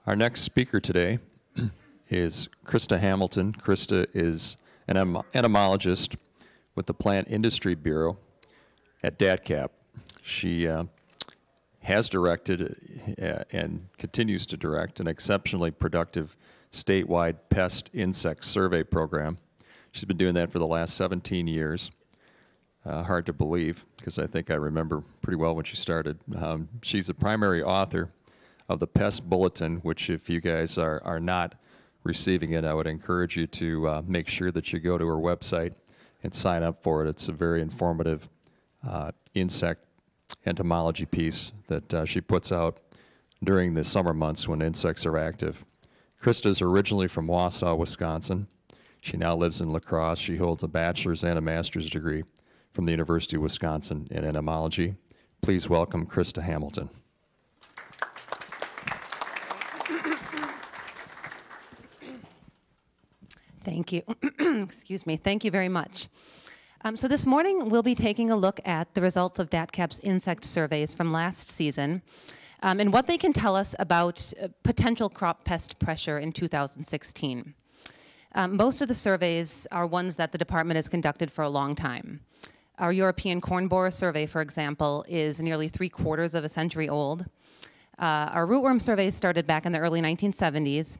Our next speaker today is Krista Hamilton. Krista is an entomologist with the Plant Industry Bureau at DATCP. She has directed and continues to direct an exceptionally productive statewide pest insect survey program. She's been doing that for the last 17 years. Hard to believe, because I think I remember pretty well when she started. She's the primary author of the Pest Bulletin, which if you guys are not receiving it, I would encourage you to make sure that you go to her website and sign up for it. It's a very informative insect entomology piece that she puts out during the summer months when insects are active. Krista is originally from Wausau, Wisconsin. She now lives in La Crosse. She holds a bachelor's and a master's degree from the University of Wisconsin in entomology. Please welcome Krista Hamilton. Thank you. Excuse me. Thank you very much. So this morning we'll be taking a look at the results of DATCP's insect surveys from last season and what they can tell us about potential crop pest pressure in 2016. Most of the surveys are ones that the department has conducted for a long time. Our European corn borer survey, for example, is nearly 3/4 of a century old. Our rootworm surveys started back in the early 1970s.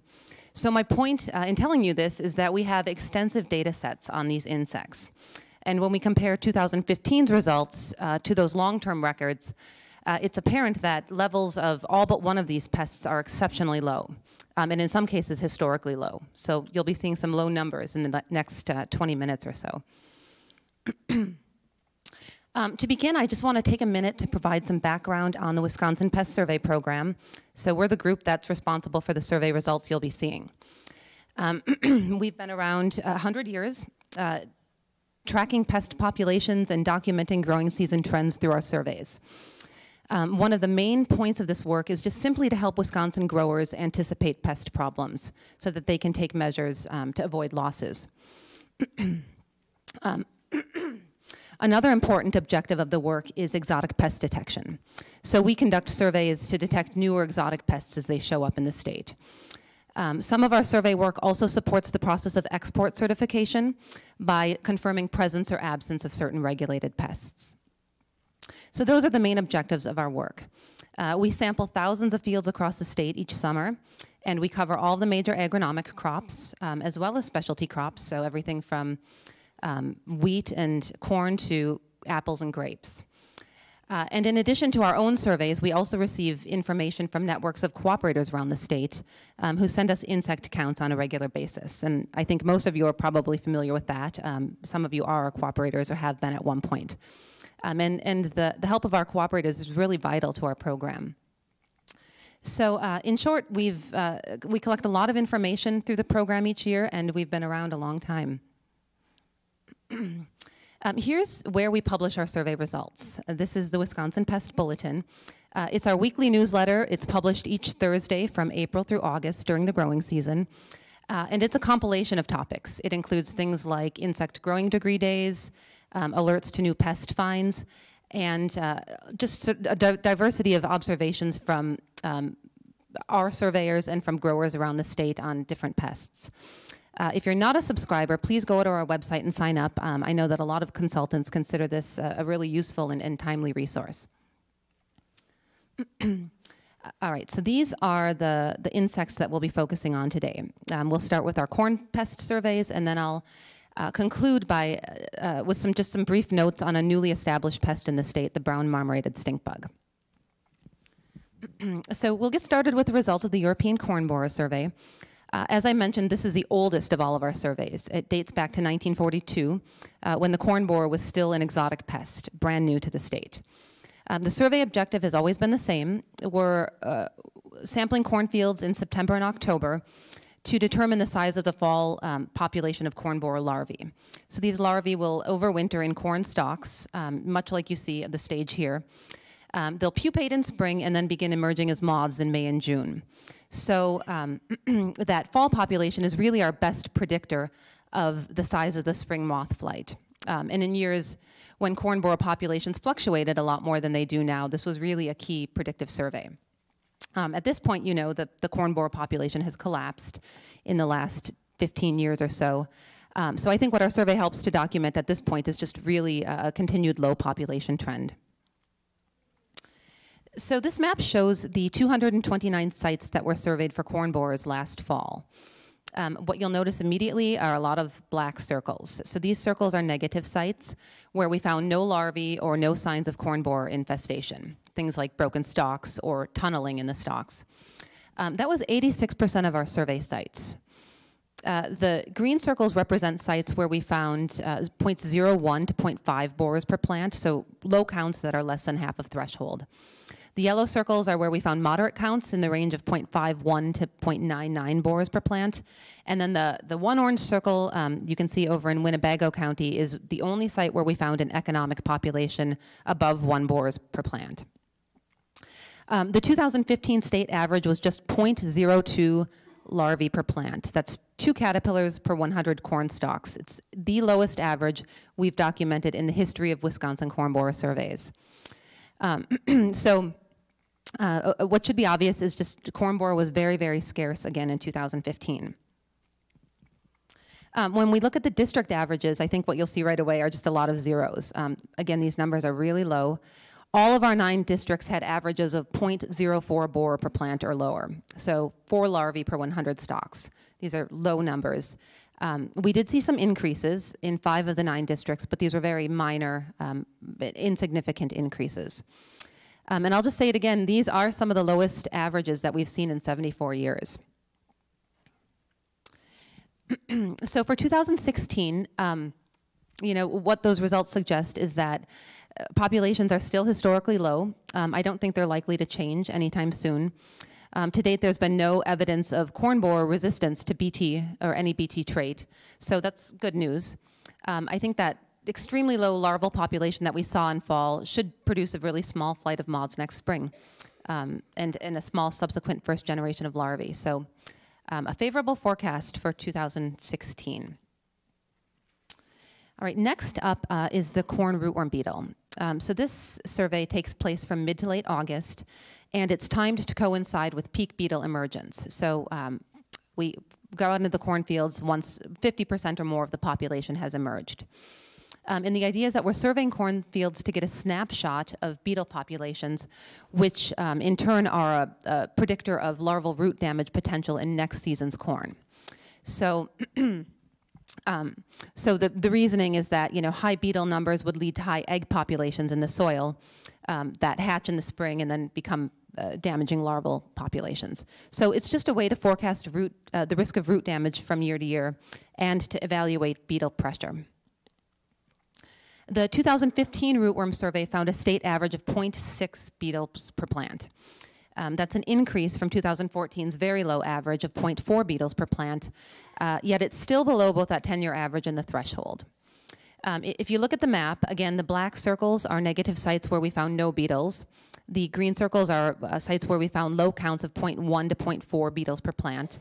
So my point in telling you this is that we have extensive data sets on these insects. And when we compare 2015's results to those long-term records, it's apparent that levels of all but one of these pests are exceptionally low, and in some cases historically low. So you'll be seeing some low numbers in the next 20 minutes or so. To begin, I just want to take a minute to provide some background on the Wisconsin Pest Survey Program. So we're the group that's responsible for the survey results you'll be seeing. We've been around 100 years, tracking pest populations and documenting growing season trends through our surveys. One of the main points of this work is just simply to help Wisconsin growers anticipate pest problems so that they can take measures to avoid losses. Another important objective of the work is exotic pest detection. So we conduct surveys to detect newer exotic pests as they show up in the state. Some of our survey work also supports the process of export certification by confirming presence or absence of certain regulated pests. So those are the main objectives of our work. We sample thousands of fields across the state each summer, and we cover all the major agronomic crops, as well as specialty crops, so everything from wheat and corn to apples and grapes. And in addition to our own surveys, we also receive information from networks of cooperators around the state who send us insect counts on a regular basis. And I think most of you are probably familiar with that. Some of you are our cooperators or have been at one point. And the help of our cooperators is really vital to our program. So in short, we collect a lot of information through the program each year, and we've been around a long time. Here's where we publish our survey results. This is the Wisconsin Pest Bulletin. It's our weekly newsletter. It's published each Thursday from April through August during the growing season. And it's a compilation of topics. It includes things like insect growing degree days, alerts to new pest finds, and just a diversity of observations from our surveyors and from growers around the state on different pests. If you're not a subscriber, please go to our website and sign up. I know that a lot of consultants consider this a really useful and timely resource. All right, so these are the insects that we'll be focusing on today. We'll start with our corn pest surveys, and then I'll conclude by with some brief notes on a newly established pest in the state, the brown marmorated stink bug. So we'll get started with the results of the European corn borer survey. As I mentioned, this is the oldest of all of our surveys. It dates back to 1942, when the corn borer was still an exotic pest, brand new to the state. The survey objective has always been the same. We're sampling cornfields in September and October to determine the size of the fall population of corn borer larvae. So these larvae will overwinter in corn stalks, much like you see at the stage here. They'll pupate in spring and then begin emerging as moths in May and June. So that fall population is really our best predictor of the size of the spring moth flight. And in years when corn borer populations fluctuated a lot more than they do now, this was really a key predictive survey. At this point, you know, the corn borer population has collapsed in the last 15 years or so. So I think what our survey helps to document at this point is just really a continued low population trend. So this map shows the 229 sites that were surveyed for corn borers last fall. What you'll notice immediately are a lot of black circles. So these circles are negative sites where we found no larvae or no signs of corn borer infestation, things like broken stalks or tunneling in the stalks. That was 86% of our survey sites. The green circles represent sites where we found 0.01 to 0.5 borers per plant, so low counts that are less than half of threshold. The yellow circles are where we found moderate counts in the range of 0.51 to 0.99 borers per plant. And then the one orange circle you can see over in Winnebago County is the only site where we found an economic population above 1 borers per plant. The 2015 state average was just 0.02 larvae per plant. That's 2 caterpillars per 100 corn stalks. It's the lowest average we've documented in the history of Wisconsin corn borer surveys. What should be obvious is just corn borer was very, very scarce again in 2015. When we look at the district averages, I think what you'll see right away are just a lot of zeros. Again, these numbers are really low. All of our 9 districts had averages of 0.04 borer per plant or lower, so 4 larvae per 100 stalks. These are low numbers. We did see some increases in 5 of the 9 districts, but these were very minor, insignificant increases. And I'll just say it again, these are some of the lowest averages that we've seen in 74 years. So for 2016, you know, what those results suggest is that populations are still historically low. I don't think they're likely to change anytime soon. To date, there's been no evidence of corn borer resistance to BT or any BT trait, so that's good news. I think that extremely low larval population that we saw in fall should produce a really small flight of moths next spring, and a small subsequent first generation of larvae. So a favorable forecast for 2016. All right, next up is the corn rootworm beetle. So this survey takes place from mid to late August, and it's timed to coincide with peak beetle emergence. So we go out into the cornfields once 50% or more of the population has emerged. And the idea is that we're surveying cornfields to get a snapshot of beetle populations, which in turn are a predictor of larval root damage potential in next season's corn. So the reasoning is that, you know, high beetle numbers would lead to high egg populations in the soil that hatch in the spring and then become damaging larval populations. So it's just a way to forecast the risk of root damage from year to year and to evaluate beetle pressure. The 2015 rootworm survey found a state average of 0.6 beetles per plant. That's an increase from 2014's very low average of 0.4 beetles per plant, yet it's still below both that 10-year average and the threshold. If you look at the map, again, the black circles are negative sites where we found no beetles. The green circles are sites where we found low counts of 0.1 to 0.4 beetles per plant.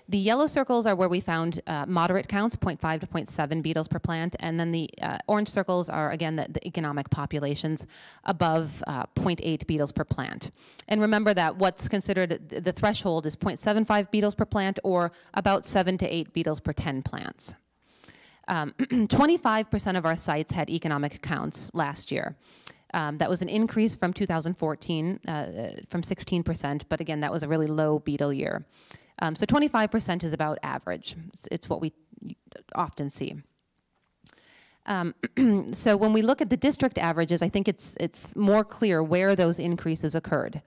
The yellow circles are where we found moderate counts, 0.5 to 0.7 beetles per plant, and then the orange circles are, again, the economic populations above 0.8 beetles per plant. And remember that what's considered the threshold is 0.75 beetles per plant or about 7 to 8 beetles per 10 plants. 25% of our sites had economic counts last year. That was an increase from 2014, from 16%, but again, that was a really low beetle year. So 25% is about average. It's what we often see. So when we look at the district averages, I think it's more clear where those increases occurred.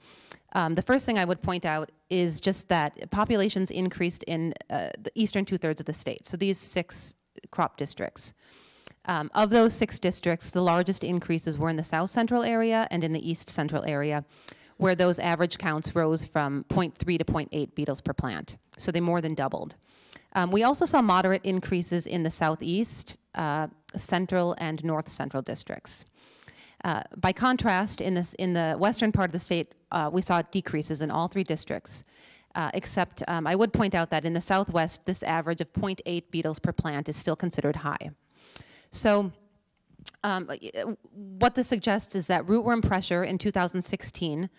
The first thing I would point out is just that populations increased in the eastern 2/3 of the state. So these 6 crop districts. Of those 6 districts, the largest increases were in the south central area and in the east central area, where those average counts rose from 0.3 to 0.8 beetles per plant. So they more than doubled. We also saw moderate increases in the southeast, central, and north central districts. By contrast, in the western part of the state, we saw decreases in all 3 districts, except I would point out that in the southwest, this average of 0.8 beetles per plant is still considered high. So what this suggests is that rootworm pressure in 2016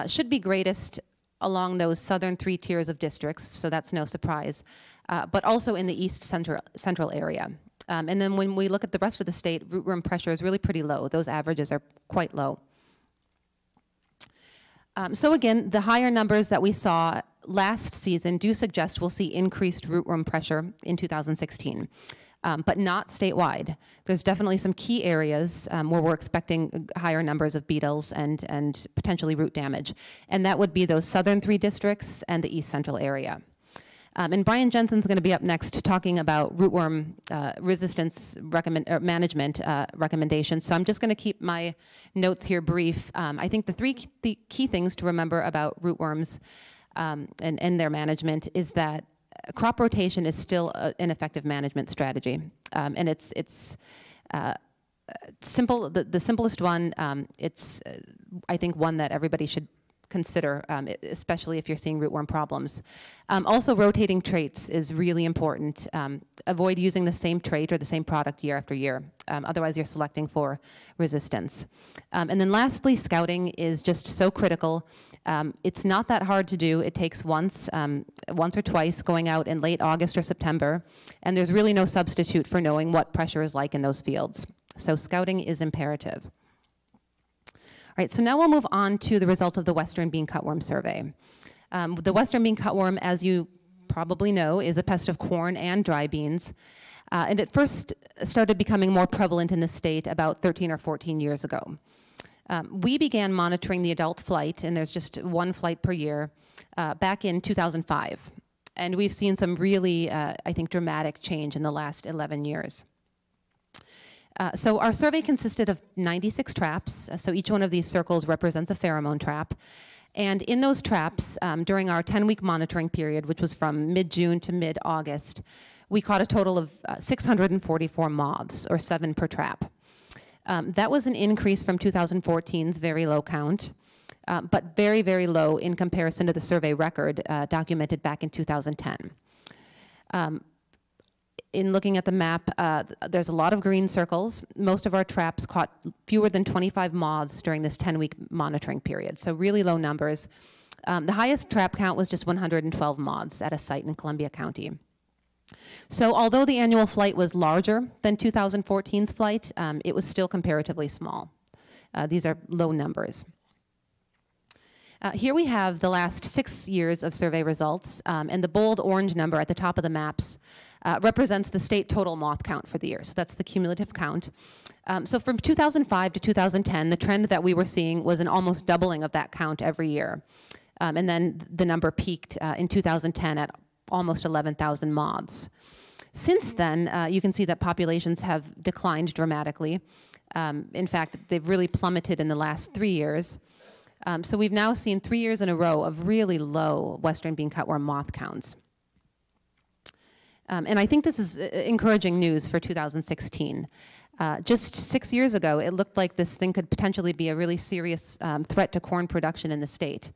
should be greatest along those southern 3 tiers of districts, so that's no surprise, but also in the east central area. And then when we look at the rest of the state, rootworm pressure is really pretty low. Those averages are quite low. So again, the higher numbers that we saw last season do suggest we'll see increased rootworm pressure in 2016. But not statewide. There's definitely some key areas where we're expecting higher numbers of beetles and potentially root damage. And that would be those southern 3 districts and the east central area. And Brian Jensen's going to be up next talking about rootworm resistance management recommendations. So I'm just going to keep my notes here brief. I think the key things to remember about rootworms and their management is that crop rotation is still an effective management strategy, and it's simple. The simplest one. It's I think one that everybody should consider, especially if you're seeing rootworm problems. Also, rotating traits is really important. Avoid using the same trait or the same product year after year. Otherwise, you're selecting for resistance. And then lastly, scouting is just so critical. It's not that hard to do. It takes once or twice going out in late August or September, and there's really no substitute for knowing what pressure is like in those fields. So scouting is imperative. All right, so now we'll move on to the result of the Western Bean Cutworm Survey. The Western Bean Cutworm, as you probably know, is a pest of corn and dry beans. And it first started becoming more prevalent in the state about 13 or 14 years ago. We began monitoring the adult flight, and there's just 1 flight per year, back in 2005. And we've seen some really, I think, dramatic change in the last 11 years. So our survey consisted of 96 traps. So each one of these circles represents a pheromone trap. And in those traps, during our 10-week monitoring period, which was from mid-June to mid-August, we caught a total of 644 moths, or 7 per trap. That was an increase from 2014's very low count, but very, very low in comparison to the survey record documented back in 2010. In looking at the map, there's a lot of green circles. Most of our traps caught fewer than 25 moths during this 10-week monitoring period, so really low numbers. The highest trap count was just 112 moths at a site in Columbia County. So although the annual flight was larger than 2014's flight, it was still comparatively small. These are low numbers. Here we have the last 6 years of survey results, and the bold orange number at the top of the maps represents the state total moth count for the year. So that's the cumulative count. So from 2005 to 2010, the trend that we were seeing was an almost doubling of that count every year. And then the number peaked in 2010 at almost 11,000 moths. Since then, you can see that populations have declined dramatically. In fact, they've really plummeted in the last 3 years. So we've now seen 3 years in a row of really low Western bean cutworm moth counts. And I think this is encouraging news for 2016. Just 6 years ago, it looked like this thing could potentially be a really serious threat to corn production in the state,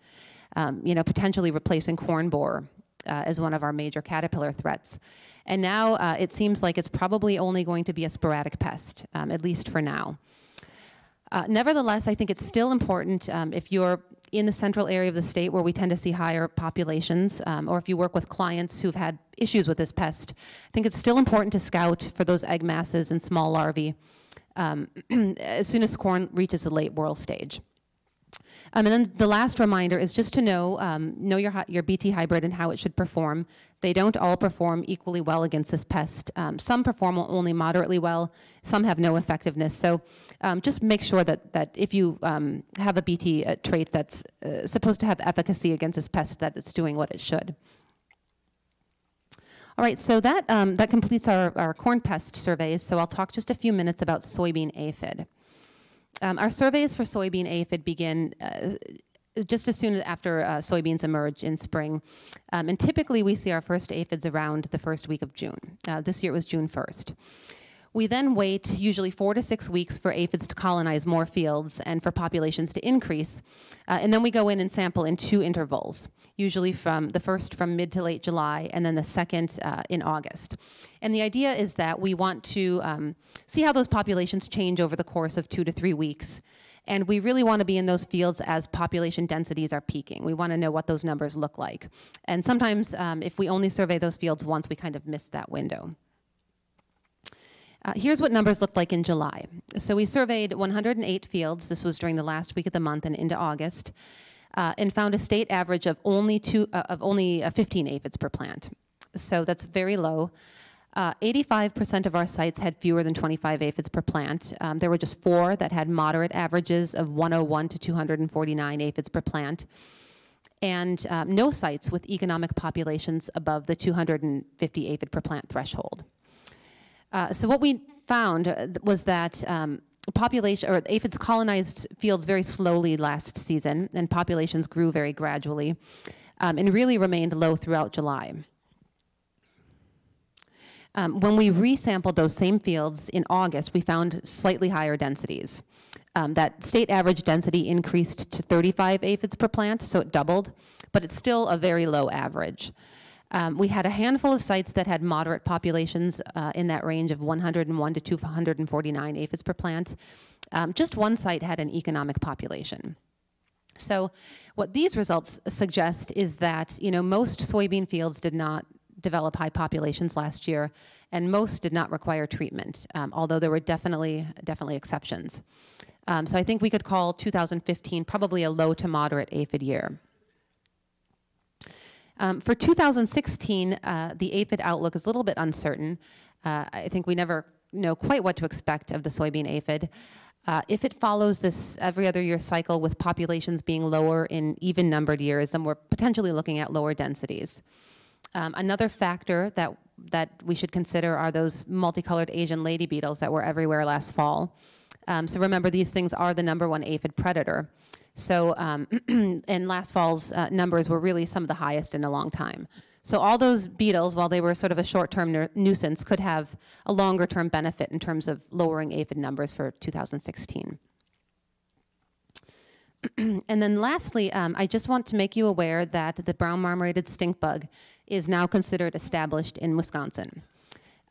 potentially replacing corn borer as one of our major caterpillar threats. And now it seems like it's probably only going to be a sporadic pest, at least for now. Nevertheless, I think it's still important if you're in the central area of the state where we tend to see higher populations, or if you work with clients who've had issues with this pest, I think it's still important to scout for those egg masses and small larvae as soon as corn reaches the late whorl stage. And then the last reminder is just to know your BT hybrid and how it should perform. They don't all perform equally well against this pest. Some perform only moderately well. Some have no effectiveness. So just make sure that if you have a BT trait that's supposed to have efficacy against this pest, that it's doing what it should. All right, so that completes our corn pest surveys. So I'll talk just a few minutes about soybean aphid. Our surveys for soybean aphid begin just as soon after soybeans emerge in spring. And typically we see our first aphids around the first week of June. This year it was June 1st. We then wait usually 4 to 6 weeks for aphids to colonize more fields and for populations to increase. And then we go in and sample in 2 intervals, usually from the first from mid to late July and then the second in August. And the idea is that we want to see how those populations change over the course of 2 to 3 weeks And we really want to be in those fields as population densities are peaking. We want to know what those numbers look like. And sometimes if we only survey those fields once, we kind of miss that window. Here's what numbers looked like in July. So we surveyed 108 fields. This was during the last week of the month and into August, and found a state average of only 15 aphids per plant. So that's very low. 85% of our sites had fewer than 25 aphids per plant. There were just 4 that had moderate averages of 101 to 249 aphids per plant, and no sites with economic populations above the 250 aphid per plant threshold. So what we found was that aphids colonized fields very slowly last season, and populations grew very gradually, and really remained low throughout July. When we resampled those same fields in August, we found slightly higher densities. That state average density increased to 35 aphids per plant, so it doubled, but it's still a very low average. We had a handful of sites that had moderate populations in that range of 101 to 249 aphids per plant. Just one site had an economic population. So what these results suggest is that, most soybean fields did not develop high populations last year, and most did not require treatment, although there were definitely exceptions. So I think we could call 2015 probably a low to moderate aphid year. For 2016, the aphid outlook is a little bit uncertain. I think we never know quite what to expect of the soybean aphid. If it follows this every other year cycle with populations being lower in even numbered years, then we're potentially looking at lower densities. Another factor that we should consider are those multicolored Asian lady beetles that were everywhere last fall. So remember, these things are the #1 aphid predator. So, and last fall's numbers were really some of the highest in a long time. So all those beetles, while they were sort of a short-term nuisance, could have a longer-term benefit in terms of lowering aphid numbers for 2016. And then lastly, I just want to make you aware that the brown marmorated stink bug is now considered established in Wisconsin.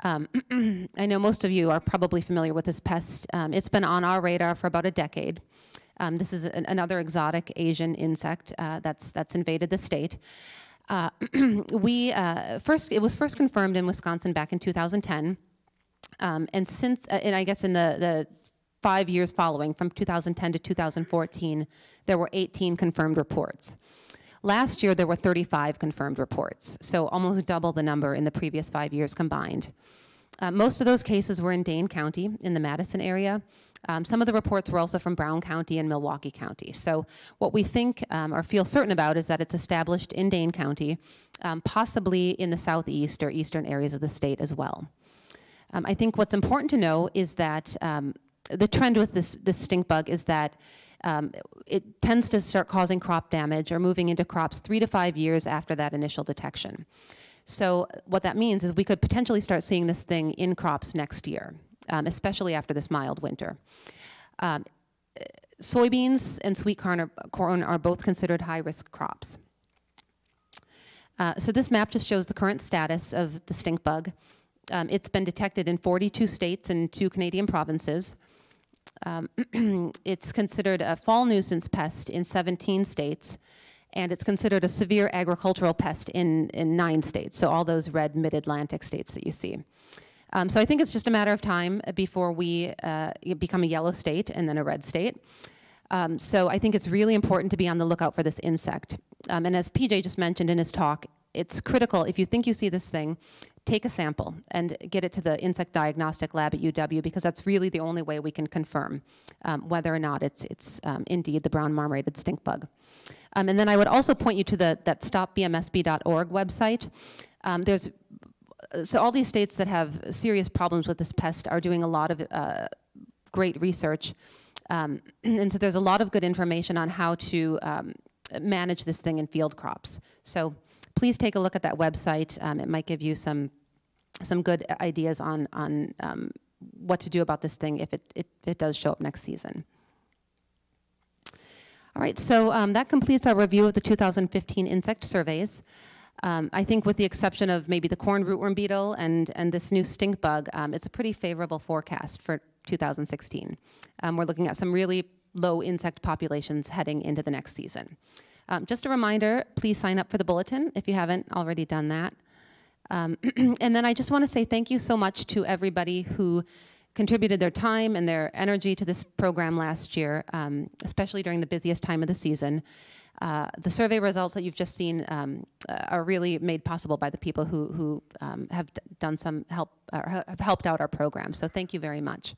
I know most of you are probably familiar with this pest. It's been on our radar for about a decade. This is another exotic Asian insect that's invaded the state. It was first confirmed in Wisconsin back in 2010, and since, and I guess in the 5 years following, from 2010 to 2014, there were 18 confirmed reports. Last year, there were 35 confirmed reports, so almost double the number in the previous 5 years combined. Most of those cases were in Dane County, in the Madison area. Some of the reports were also from Brown County and Milwaukee County. So what we think or feel certain about is that it's established in Dane County, possibly in the southeast or eastern areas of the state as well. I think what's important to know is that the trend with this stink bug is that it tends to start causing crop damage or moving into crops 3 to 5 years after that initial detection. So what that means is we could potentially start seeing this thing in crops next year, especially after this mild winter. Soybeans and sweet corn are both considered high-risk crops. So this map just shows the current status of the stink bug. It's been detected in 42 states and 2 Canadian provinces. It's considered a fall nuisance pest in 17 states, and it's considered a severe agricultural pest in 9 states, so all those red mid-Atlantic states that you see. So I think it's just a matter of time before we become a yellow state and then a red state. So I think it's really important to be on the lookout for this insect. And as PJ just mentioned in his talk, it's critical, if you think you see this thing, take a sample and get it to the insect diagnostic lab at UW, because that's really the only way we can confirm whether or not it's indeed the brown marmorated stink bug. And then I would also point you to that stopbmsb.org website. So all these states that have serious problems with this pest are doing a lot of great research. And so there's a lot of good information on how to manage this thing in field crops. So please take a look at that website. It might give you some good ideas on what to do about this thing if it does show up next season. All right, so that completes our review of the 2015 insect surveys. I think with the exception of maybe the corn rootworm beetle and this new stink bug, it's a pretty favorable forecast for 2016. We're looking at some really low insect populations heading into the next season. Just a reminder, please sign up for the bulletin if you haven't already done that. And then I just want to say thank you so much to everybody who contributed their time and their energy to this program last year, especially during the busiest time of the season. The survey results that you've just seen are really made possible by the people who have done some help, or have helped out our program. So thank you very much.